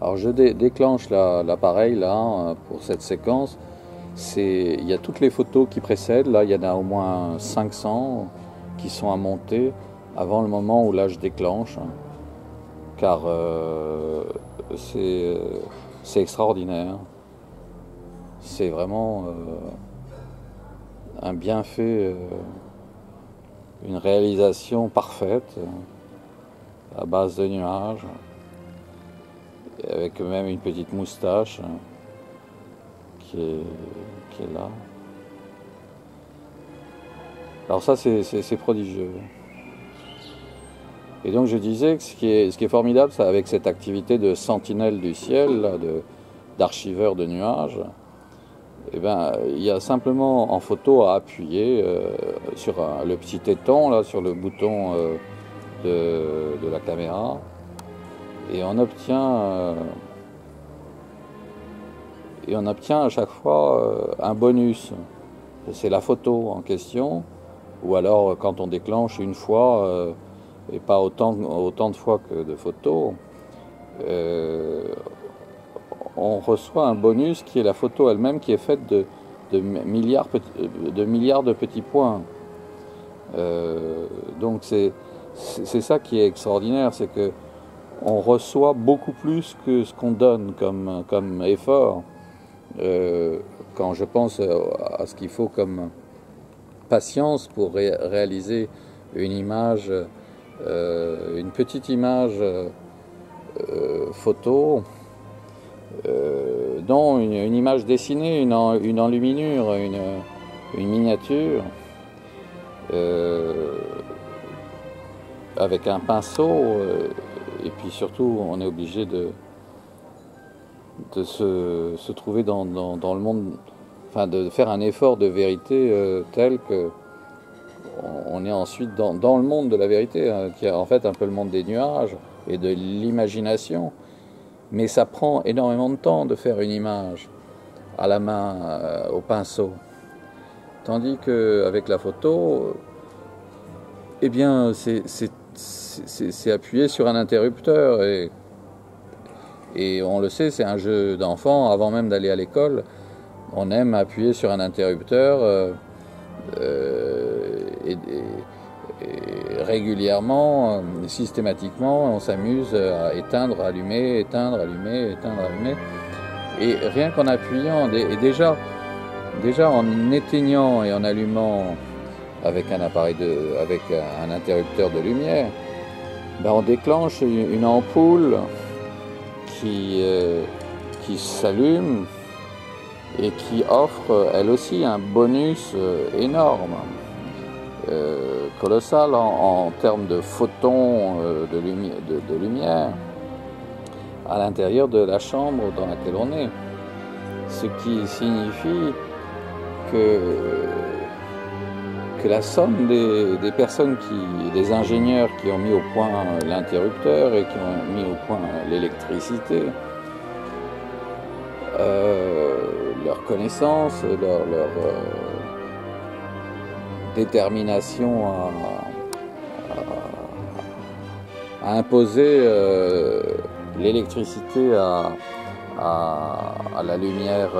Alors je déclenche l'appareil là pour cette séquence. Il y a toutes les photos qui précèdent. Là, il y en a au moins 500 qui sont à monter avant le moment où là je déclenche, car c'est extraordinaire. C'est vraiment un bienfait, une réalisation parfaite à base de nuages, avec même une petite moustache qui est là. Alors ça, c'est prodigieux. Et donc je disais que ce qui est formidable, c'est avec cette activité de sentinelle du ciel, d'archiveur de nuages, eh ben, il y a simplement en photo à appuyer sur le petit téton, là, sur le bouton de la caméra, et on obtient à chaque fois un bonus. C'est la photo en question, ou alors quand on déclenche une fois, et pas autant de fois que de photos, on reçoit un bonus qui est la photo elle-même, qui est faite de milliards de petits points. Donc c'est ça qui est extraordinaire, c'est que on reçoit beaucoup plus que ce qu'on donne comme effort. Quand je pense à ce qu'il faut comme patience pour réaliser une image, une petite image photo, dont une image dessinée, une enluminure, une miniature, avec un pinceau, et puis surtout on est obligé de se trouver dans le monde, enfin de faire un effort de vérité tel que on est ensuite dans le monde de la vérité, hein, qui est en fait un peu le monde des nuages et de l'imagination. Mais ça prend énormément de temps de faire une image à la main, au pinceau. Tandis qu'avec la photo, eh bien, c'est appuyé sur un interrupteur. Et on le sait, c'est un jeu d'enfant. Avant même d'aller à l'école, on aime appuyer sur un interrupteur et régulièrement, systématiquement, on s'amuse à éteindre, allumer, éteindre, allumer, éteindre, allumer. Et rien qu'en appuyant, et déjà en éteignant et en allumant avec un appareil avec un interrupteur de lumière, ben on déclenche une ampoule qui s'allume et qui offre elle aussi un bonus énorme, colossal en termes de photons de lumière à l'intérieur de la chambre dans laquelle on est. Ce qui signifie que la somme des personnes, des ingénieurs qui ont mis au point l'interrupteur et qui ont mis au point l'électricité, leur connaissance, leur détermination à imposer l'électricité à la lumière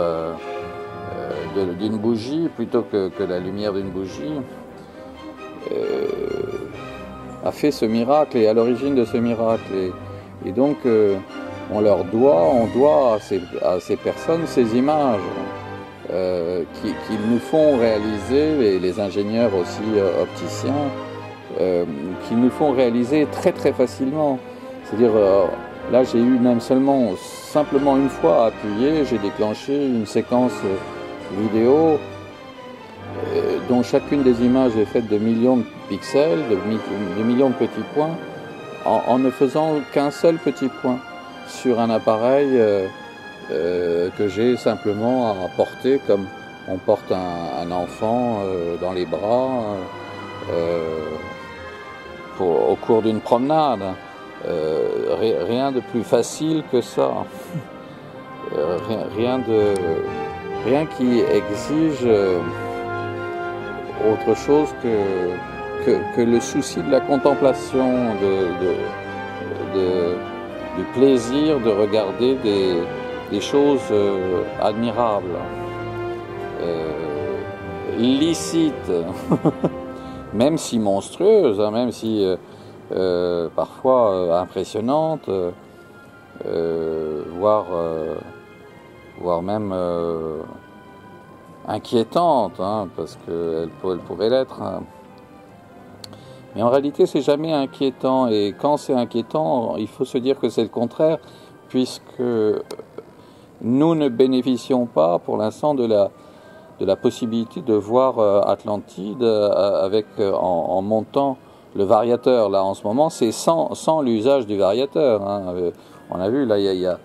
d'une bougie plutôt que la lumière d'une bougie, a fait ce miracle, et à l'origine de ce miracle. Et donc on doit à ces personnes ces images qui nous font réaliser, les ingénieurs aussi opticiens, qui nous font réaliser très très facilement. C'est-à-dire là j'ai eu même simplement une fois à appuyer, j'ai déclenché une séquence vidéo dont chacune des images est faite de millions de pixels, de millions de petits points, en ne faisant qu'un seul petit point sur un appareil que j'ai simplement à porter comme on porte un enfant dans les bras au cours d'une promenade. Rien de plus facile que ça. Rien qui exige autre chose que le souci de la contemplation, du plaisir de regarder des choses admirables, licites, même si monstrueuses, hein, même si parfois impressionnantes, voire même inquiétantes, hein, parce qu'elles pourraient l'être. Hein. Mais en réalité, c'est jamais inquiétant. Et quand c'est inquiétant, il faut se dire que c'est le contraire, puisque nous ne bénéficions pas, pour l'instant, de la possibilité de voir Atlantide en montant le variateur. Là, en ce moment, c'est sans l'usage du variateur. Hein. On a vu, là, il y a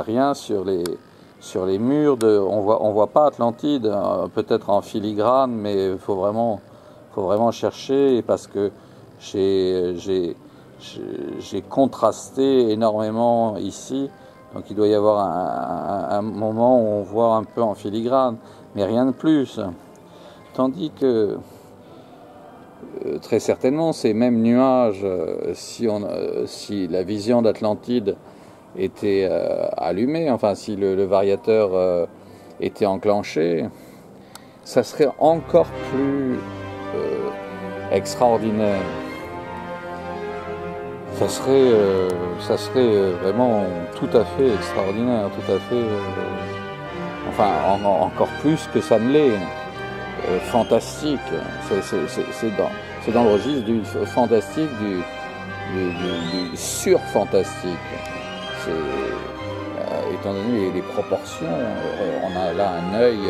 rien sur les murs. On voit pas Atlantide, peut-être en filigrane, mais il faut vraiment chercher, parce que j'ai contrasté énormément ici, donc il doit y avoir un moment où on voit un peu en filigrane, mais rien de plus. Tandis que très certainement ces mêmes nuages, si la vision d'Atlantide était allumée, enfin si le variateur était enclenché, ça serait encore plus extraordinaire. Ça serait vraiment tout à fait extraordinaire, tout à fait, enfin encore plus que ça ne l'est, fantastique. C'est dans le registre du fantastique, du sur-fantastique. Étant donné les proportions, on a là un œil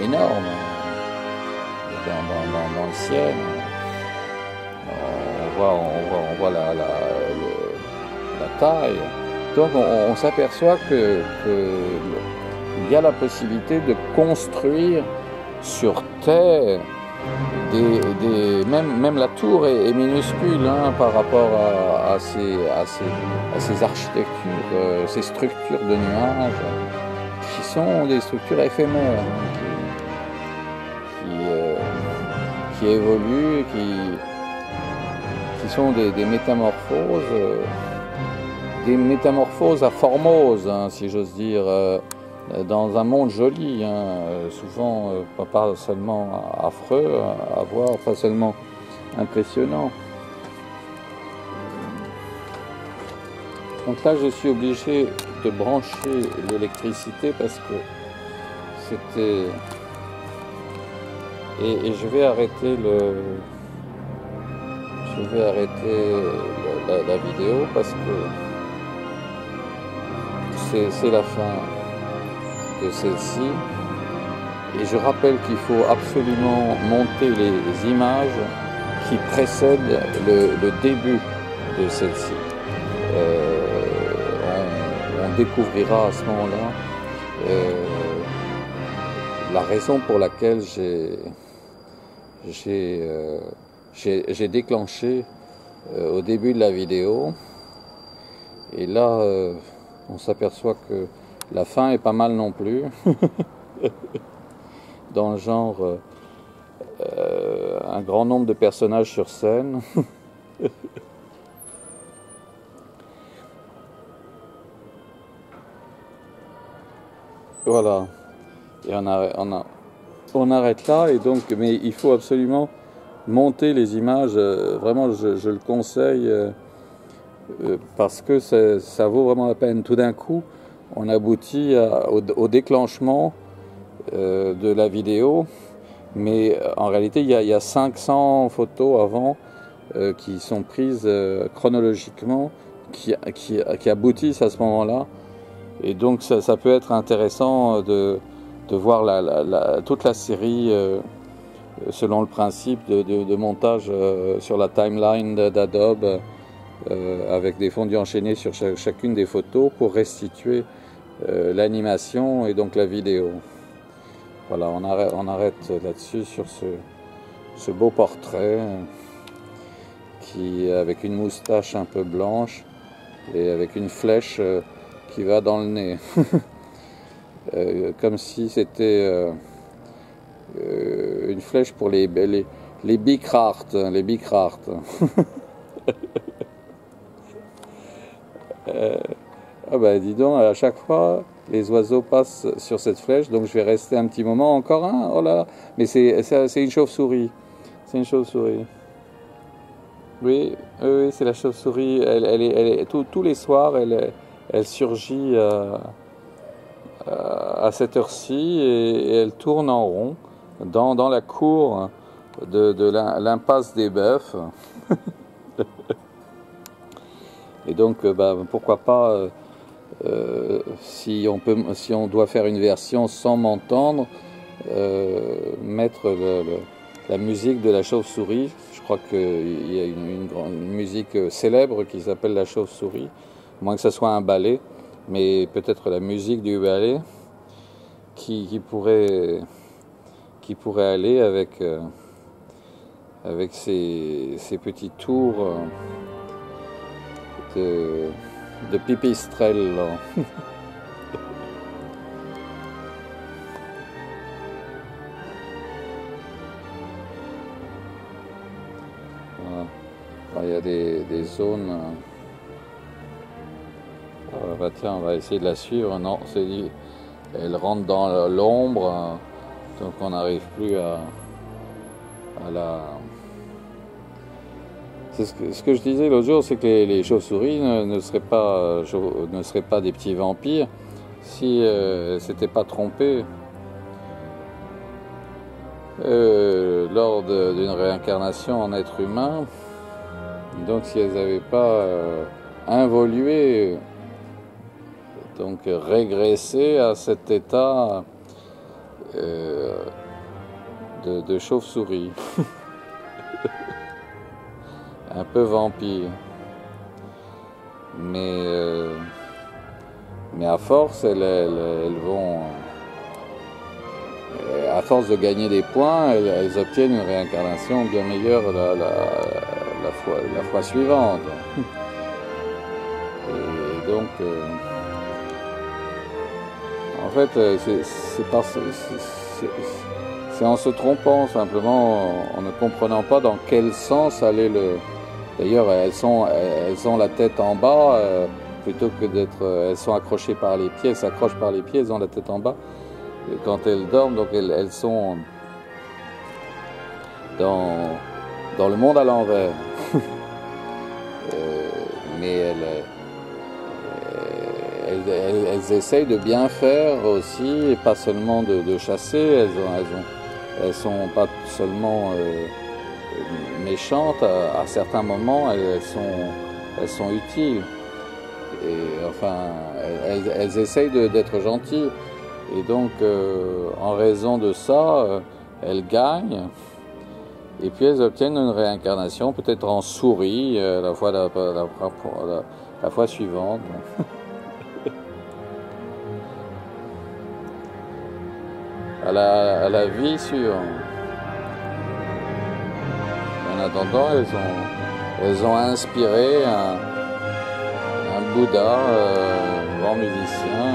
énorme dans le ciel. On voit la taille. Donc on s'aperçoit qu'il y a la possibilité de construire sur Terre même la tour est minuscule, hein, par rapport à ces architectures, ces structures de nuages qui sont des structures éphémères, hein, qui évoluent, qui sont des métamorphoses à Formose, hein, si j'ose dire, dans un monde joli, hein, souvent pas seulement affreux à voir, pas seulement impressionnant. Donc là, je suis obligé de brancher l'électricité parce que c'était... Et je vais arrêter la vidéo parce que c'est la fin de celle-ci. Et je rappelle qu'il faut absolument monter les images qui précèdent le début de celle-ci. On découvrira à ce moment-là la raison pour laquelle j'ai déclenché au début de la vidéo. Et là, on s'aperçoit que la fin est pas mal non plus. Dans le genre, un grand nombre de personnages sur scène. Voilà. Et on arrête là. Et donc, mais il faut absolument monter les images. Vraiment, je le conseille parce que ça vaut vraiment la peine. Tout d'un coup, on aboutit au déclenchement de la vidéo, mais en réalité il y a 500 photos avant qui sont prises chronologiquement, qui aboutissent à ce moment-là, et donc ça peut être intéressant de voir toute la série selon le principe de montage sur la timeline d'Adobe, avec des fondus enchaînés sur chacune des photos pour restituer l'animation et donc la vidéo. Voilà, on arrête là-dessus sur ce beau portrait avec une moustache un peu blanche et avec une flèche qui va dans le nez. Comme si c'était une flèche pour les Bicrart, les Bicrart. Ah bah dis donc, à chaque fois, les oiseaux passent sur cette flèche, donc je vais rester un petit moment. Encore un, oh là, mais c'est une chauve-souris. C'est une chauve-souris. Oui, oui, c'est la chauve-souris. Tous les soirs, elle surgit à cette heure-ci et elle tourne en rond dans la cour de l'impasse des bœufs. Et donc, bah, pourquoi pas, si on doit faire une version sans m'entendre, mettre la musique de la chauve-souris. Je crois qu'il y a une musique célèbre qui s'appelle la chauve-souris, à moins que ce soit un ballet, mais peut-être la musique du ballet qui pourrait aller avec ces petits tours de pipistrelle. Voilà. Alors, il y a des zones. Bah tiens, on va essayer de la suivre. Non, c'est dit. Elle rentre dans l'ombre, donc on n'arrive plus à la. C'est ce que je disais l'autre jour, c'est que les chauves-souris ne seraient pas des petits vampires si elles ne s'étaient pas trompées lors d'une réincarnation en être humain. Donc si elles n'avaient pas involué, donc régressé à cet état de chauve-souris. Un peu vampire. Mais à force, elles vont... à force de gagner des points, elles obtiennent une réincarnation bien meilleure la fois suivante. Et donc... en fait, c'est en se trompant simplement, en ne comprenant pas dans quel sens allait le... D'ailleurs, elles ont la tête en bas, plutôt que d'être... elles sont accrochées par les pieds, elles s'accrochent par les pieds, elles ont la tête en bas. Et quand elles dorment, donc elles sont dans le monde à l'envers. Mais elles essayent de bien faire aussi, et pas seulement de chasser. Elles sont pas seulement méchantes. À certains moments, elles sont utiles. Et enfin, elles essayent d'être gentilles. Et donc, en raison de ça, elles gagnent. Et puis elles obtiennent une réincarnation, peut-être en souris, la fois suivante. À la vie suivante. En attendant, elles ont inspiré un Bouddha, grand musicien,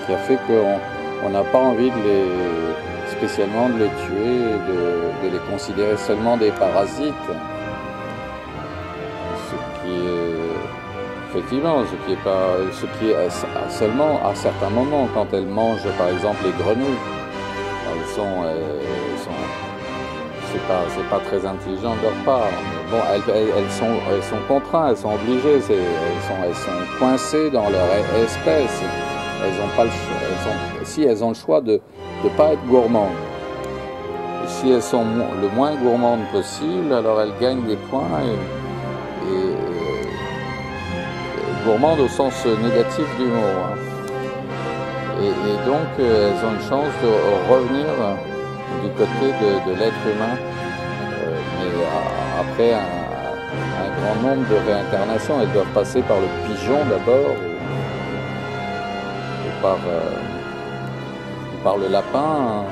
qui a fait qu'on n'a pas envie spécialement de les tuer, de les considérer seulement des parasites. Ce qui est, effectivement, ce qui est seulement à certains moments, quand elles mangent par exemple les grenouilles, c'est pas très intelligent de leur part. Mais bon, elles sont contraintes, elles sont obligées, elles sont coincées dans leur espèce. Elles ont pas si elles ont le choix de ne pas être gourmandes. Et si elles sont le moins gourmandes possible, alors elles gagnent des points et gourmandes au sens négatif du mot. Hein. Et donc elles ont une chance de revenir du côté de l'être humain, mais après un grand nombre de réincarnations. Elles doivent passer par le pigeon d'abord, ou par le lapin,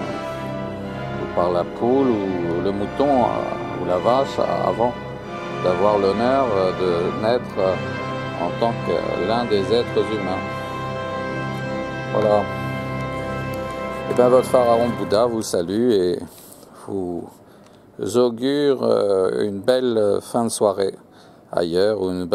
ou par la poule, ou le mouton, ou la vache, avant d'avoir l'honneur de naître en tant que l'un des êtres humains. Voilà. Et bien votre pharaon Bouddha vous salue et vous augure une belle fin de soirée ailleurs ou une bonne